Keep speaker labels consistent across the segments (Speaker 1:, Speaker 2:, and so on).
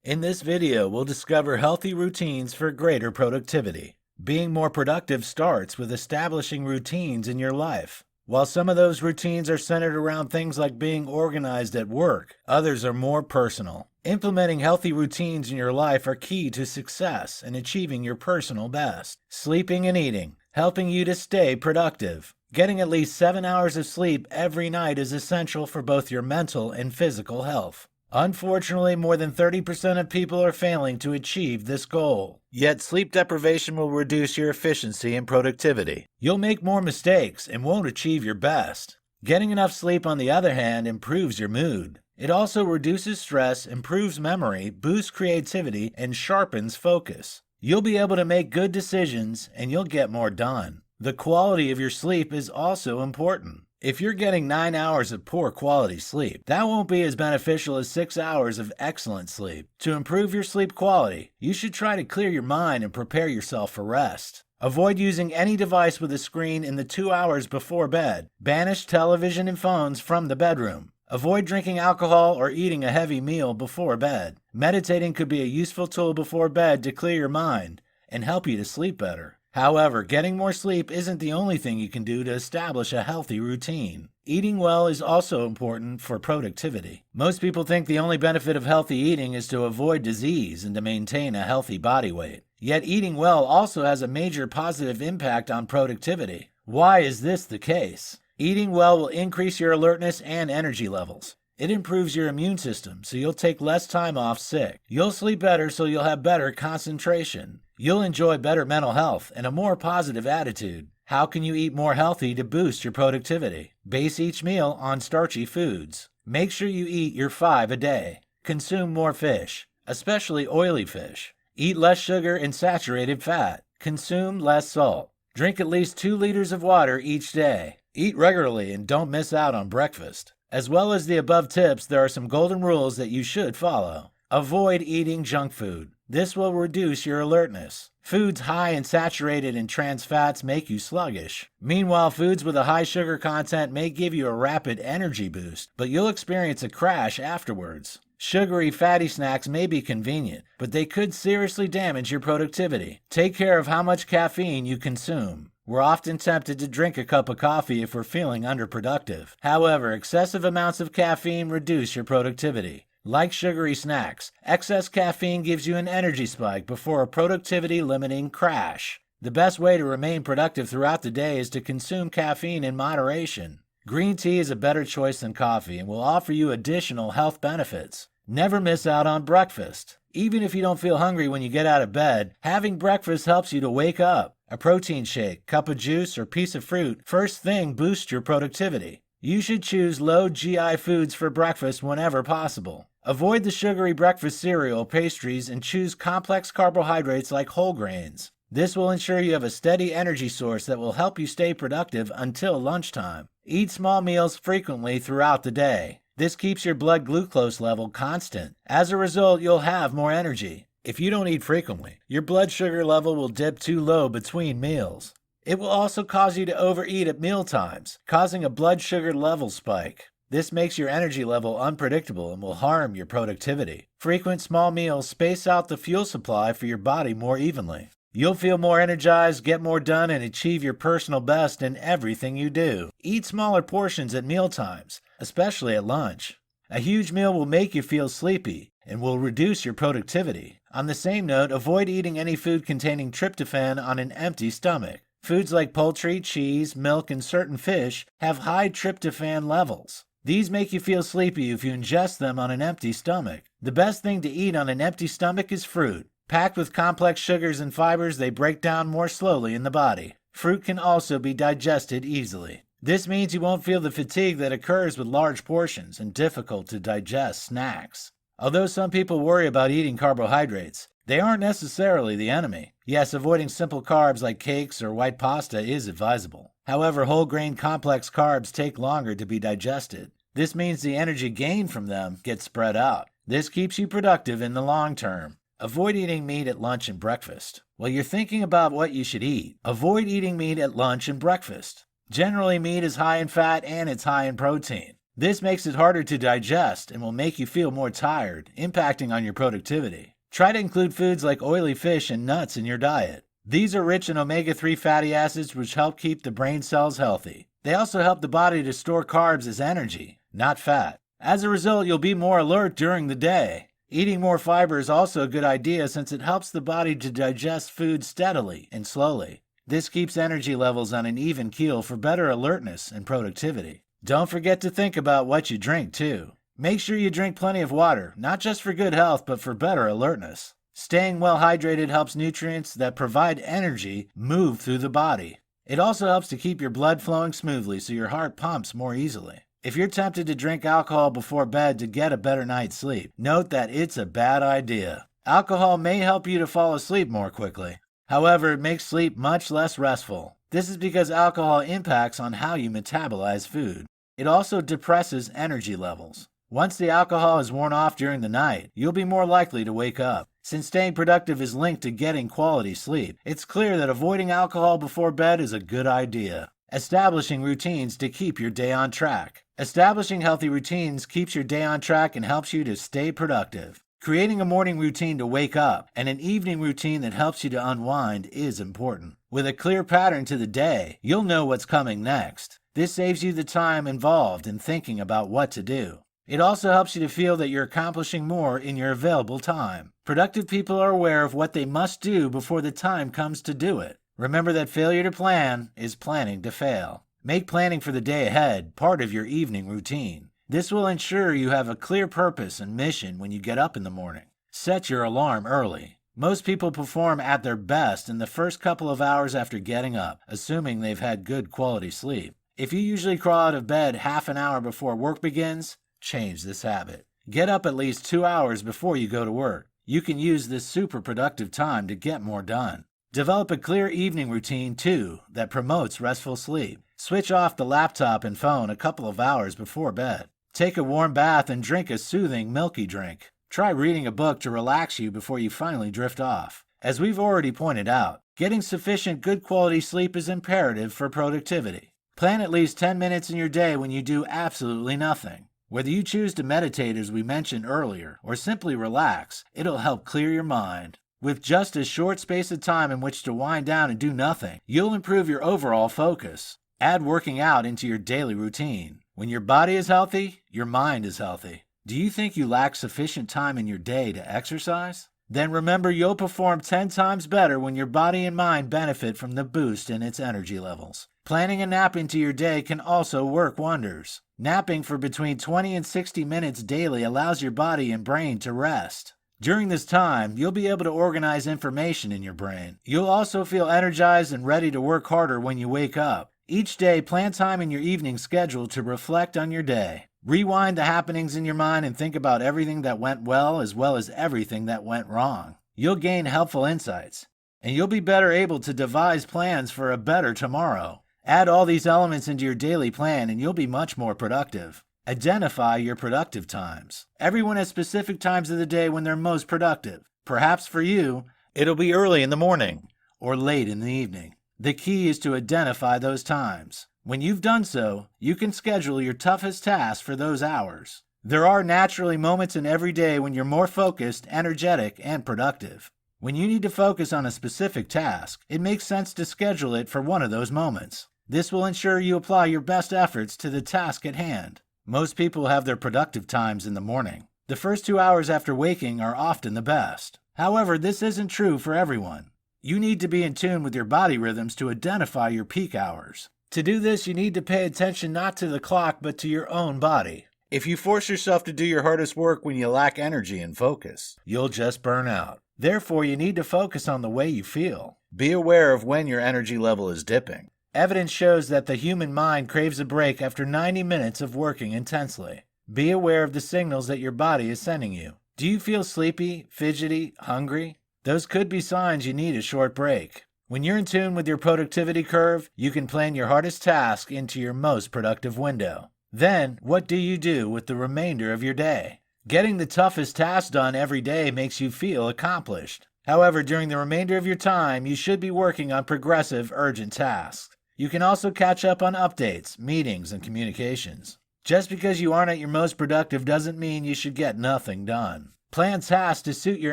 Speaker 1: In this video, we'll discover healthy routines for greater productivity. Being more productive starts with establishing routines in your life. While some of those routines are centered around things like being organized at work, others are more personal. Implementing healthy routines in your life are key to success and achieving your personal best. Sleeping and eating, helping you to stay productive. Getting at least 7 hours of sleep every night is essential for both your mental and physical health. Unfortunately, more than 30% of people are failing to achieve this goal. Yet sleep deprivation will reduce your efficiency and productivity. You'll make more mistakes and won't achieve your best. Getting enough sleep, on the other hand, improves your mood. It also reduces stress, improves memory, boosts creativity, and sharpens focus. You'll be able to make good decisions and you'll get more done. The quality of your sleep is also important. If you're getting 9 hours of poor quality sleep, that won't be as beneficial as 6 hours of excellent sleep. To improve your sleep quality, you should try to clear your mind and prepare yourself for rest. Avoid using any device with a screen in the 2 hours before bed. Banish television and phones from the bedroom. Avoid drinking alcohol or eating a heavy meal before bed. Meditating could be a useful tool before bed to clear your mind and help you to sleep better. However, getting more sleep isn't the only thing you can do to establish a healthy routine. Eating well is also important for productivity. Most people think the only benefit of healthy eating is to avoid disease and to maintain a healthy body weight. Yet eating well also has a major positive impact on productivity. Why is this the case? Eating well will increase your alertness and energy levels. It improves your immune system, so you'll take less time off sick. You'll sleep better, so you'll have better concentration. You'll enjoy better mental health and a more positive attitude. How can you eat more healthy to boost your productivity? Base each meal on starchy foods. Make sure you eat your 5 a day. Consume more fish, especially oily fish. Eat less sugar and saturated fat. Consume less salt. Drink at least 2 liters of water each day. Eat regularly and don't miss out on breakfast. As well as the above tips, there are some golden rules that you should follow. Avoid eating junk food. This will reduce your alertness. Foods high in saturated and trans fats make you sluggish. Meanwhile, foods with a high sugar content may give you a rapid energy boost, but you'll experience a crash afterwards. Sugary, fatty snacks may be convenient, but they could seriously damage your productivity. Take care of how much caffeine you consume. We're often tempted to drink a cup of coffee if we're feeling underproductive. However, excessive amounts of caffeine reduce your productivity. Like sugary snacks, excess caffeine gives you an energy spike before a productivity-limiting crash. The best way to remain productive throughout the day is to consume caffeine in moderation. Green tea is a better choice than coffee and will offer you additional health benefits. Never miss out on breakfast. Even if you don't feel hungry when you get out of bed, having breakfast helps you to wake up. A protein shake, cup of juice, or piece of fruit first thing boosts your productivity. You should choose low GI foods for breakfast whenever possible. Avoid the sugary breakfast cereal, pastries, and choose complex carbohydrates like whole grains. This will ensure you have a steady energy source that will help you stay productive until lunchtime. Eat small meals frequently throughout the day. This keeps your blood glucose level constant. As a result, you'll have more energy. If you don't eat frequently, your blood sugar level will dip too low between meals. It will also cause you to overeat at meal times, causing a blood sugar level spike. This makes your energy level unpredictable and will harm your productivity. Frequent small meals space out the fuel supply for your body more evenly. You'll feel more energized, get more done, and achieve your personal best in everything you do. Eat smaller portions at meal times, especially at lunch. A huge meal will make you feel sleepy and will reduce your productivity. On the same note, avoid eating any food containing tryptophan on an empty stomach. Foods like poultry, cheese, milk, and certain fish have high tryptophan levels. These make you feel sleepy if you ingest them on an empty stomach. The best thing to eat on an empty stomach is fruit. Packed with complex sugars and fibers, they break down more slowly in the body. Fruit can also be digested easily. This means you won't feel the fatigue that occurs with large portions and difficult to digest snacks. Although some people worry about eating carbohydrates, they aren't necessarily the enemy. Yes, avoiding simple carbs like cakes or white pasta is advisable. However, whole grain complex carbs take longer to be digested. This means the energy gained from them gets spread out. This keeps you productive in the long term. Avoid eating meat at lunch and breakfast. While you're thinking about what you should eat, avoid eating meat at lunch and breakfast. Generally, meat is high in fat and it's high in protein. This makes it harder to digest and will make you feel more tired, impacting on your productivity. Try to include foods like oily fish and nuts in your diet. These are rich in omega-3 fatty acids which help keep the brain cells healthy. They also help the body to store carbs as energy, not fat. As a result, you'll be more alert during the day. Eating more fiber is also a good idea since it helps the body to digest food steadily and slowly. This keeps energy levels on an even keel for better alertness and productivity. Don't forget to think about what you drink too. Make sure you drink plenty of water, not just for good health, but for better alertness. Staying well hydrated helps nutrients that provide energy move through the body. It also helps to keep your blood flowing smoothly so your heart pumps more easily. If you're tempted to drink alcohol before bed to get a better night's sleep, note that it's a bad idea. Alcohol may help you to fall asleep more quickly. However, it makes sleep much less restful. This is because alcohol impacts on how you metabolize food. It also depresses energy levels. Once the alcohol is worn off during the night, you'll be more likely to wake up. Since staying productive is linked to getting quality sleep, it's clear that avoiding alcohol before bed is a good idea. Establishing routines to keep your day on track. Establishing healthy routines keeps your day on track and helps you to stay productive. Creating a morning routine to wake up and an evening routine that helps you to unwind is important. With a clear pattern to the day, you'll know what's coming next. This saves you the time involved in thinking about what to do. It also helps you to feel that you're accomplishing more in your available time. Productive people are aware of what they must do before the time comes to do it. Remember that failure to plan is planning to fail. Make planning for the day ahead part of your evening routine. This will ensure you have a clear purpose and mission when you get up in the morning. Set your alarm early. Most people perform at their best in the first couple of hours after getting up, assuming they've had good quality sleep. If you usually crawl out of bed half an hour before work begins, change this habit. Get up at least 2 hours before you go to work. You can use this super productive time to get more done. Develop a clear evening routine, too, that promotes restful sleep. Switch off the laptop and phone a couple of hours before bed. Take a warm bath and drink a soothing, milky drink. Try reading a book to relax you before you finally drift off. As we've already pointed out, getting sufficient good quality sleep is imperative for productivity. Plan at least 10 minutes in your day when you do absolutely nothing. Whether you choose to meditate as we mentioned earlier, or simply relax, it'll help clear your mind. With just a short space of time in which to wind down and do nothing, you'll improve your overall focus. Add working out into your daily routine. When your body is healthy, your mind is healthy. Do you think you lack sufficient time in your day to exercise? Then remember you'll perform 10 times better when your body and mind benefit from the boost in its energy levels. Planning a nap into your day can also work wonders. Napping for between 20 and 60 minutes daily allows your body and brain to rest. During this time, you'll be able to organize information in your brain. You'll also feel energized and ready to work harder when you wake up. Each day, plan time in your evening schedule to reflect on your day. Rewind the happenings in your mind and think about everything that went well as everything that went wrong. You'll gain helpful insights, and you'll be better able to devise plans for a better tomorrow. Add all these elements into your daily plan and you'll be much more productive. Identify your productive times. Everyone has specific times of the day when they're most productive. Perhaps for you, it'll be early in the morning or late in the evening. The key is to identify those times. When you've done so, you can schedule your toughest tasks for those hours. There are naturally moments in every day when you're more focused, energetic, and productive. When you need to focus on a specific task, it makes sense to schedule it for one of those moments. This will ensure you apply your best efforts to the task at hand. Most people have their productive times in the morning. The first 2 hours after waking are often the best. However, this isn't true for everyone. You need to be in tune with your body rhythms to identify your peak hours. To do this, you need to pay attention not to the clock, but to your own body. If you force yourself to do your hardest work when you lack energy and focus, you'll just burn out. Therefore, you need to focus on the way you feel. Be aware of when your energy level is dipping. Evidence shows that the human mind craves a break after 90 minutes of working intensely. Be aware of the signals that your body is sending you. Do you feel sleepy, fidgety, hungry? Those could be signs you need a short break. When you're in tune with your productivity curve, you can plan your hardest task into your most productive window. Then, what do you do with the remainder of your day? Getting the toughest task done every day makes you feel accomplished. However, during the remainder of your time, you should be working on progressive, urgent tasks. You can also catch up on updates, meetings, and communications. Just because you aren't at your most productive doesn't mean you should get nothing done. Plan tasks to suit your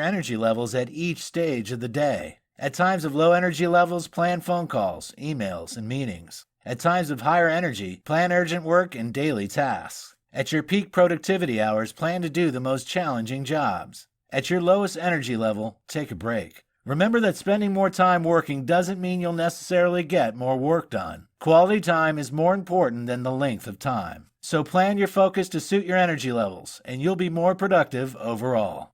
Speaker 1: energy levels at each stage of the day. At times of low energy levels, plan phone calls, emails, and meetings. At times of higher energy, plan urgent work and daily tasks. At your peak productivity hours, plan to do the most challenging jobs. At your lowest energy level, take a break. Remember that spending more time working doesn't mean you'll necessarily get more work done. Quality time is more important than the length of time. So plan your focus to suit your energy levels, and you'll be more productive overall.